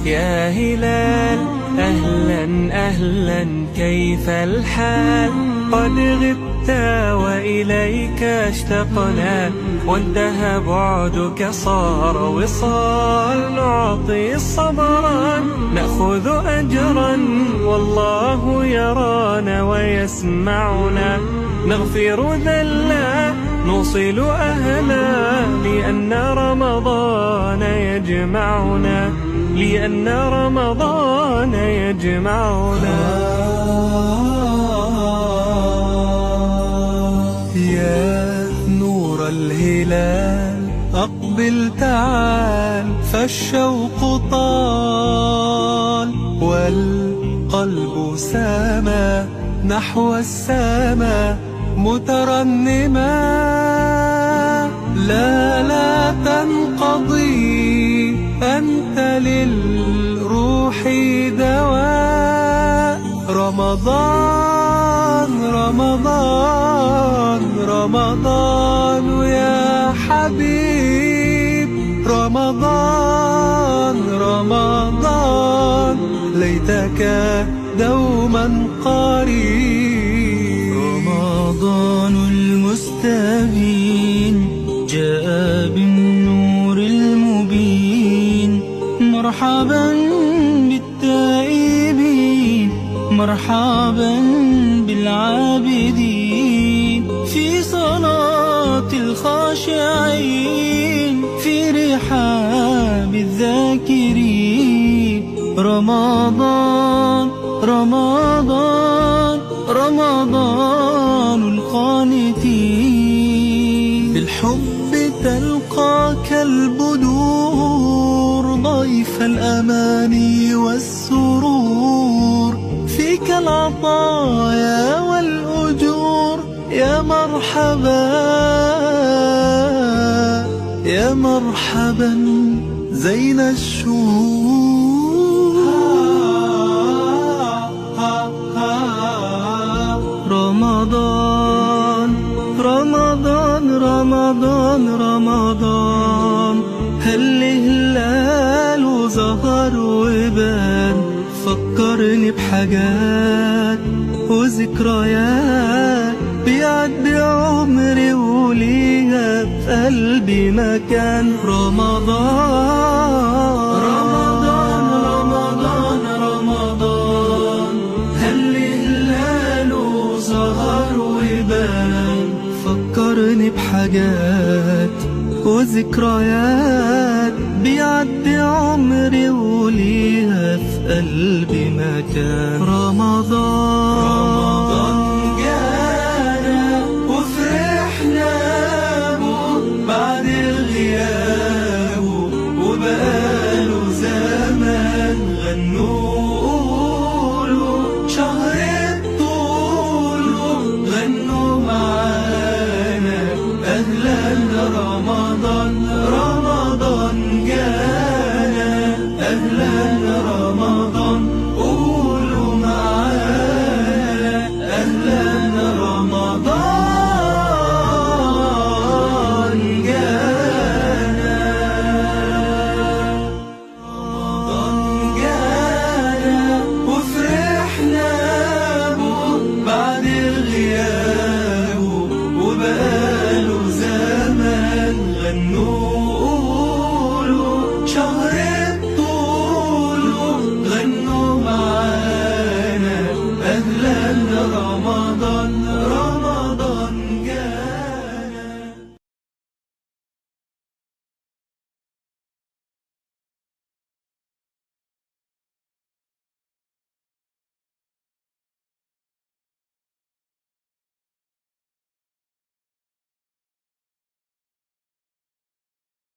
يا هلال أهلا أهلا كيف الحال؟ قد غبت وإليك اشتقنا، وانتهى بعدك صار وصال. نعطي صبرا نأخذ أجرا، والله يرانا ويسمعنا. نغفر ذلا نوصل أهلا، لأن رمضان يجمعنا، لأن رمضان يجمعنا. يا نور الهلال أقبل تعال، فالشوق طال والقلب سما نحو السما مترنما. لا تنقضي أنت للروح دواء. رمضان رمضان رمضان يا حبيب، رمضان رمضان ليتك دوما قريب. رمضان المستبين جاء بالنور المبين، مرحبا بالتائبين، مرحبا بالعابدين، في صلاة الخاشعين، في رحاب الذاكرين. رمضان رمضان رمضان القانتين. بالحب تلقاك البدور، ضيف الأماني والسرور، فيك العطايا والأجور. يا مرحبا يا مرحبا زين الشهور. رمضان رمضان رمضان رمضان، هل هلال ظهر وبان؟ فكرني بحاجات وذكريات، بيعدي عمري وليها في قلبي مكان. رمضان رمضان رمضان رمضان، هل هلاله ظهر وبان؟ فكرني بحاجات وذكريات، بيعدي عمري وليها في قلبي مكان. رمضان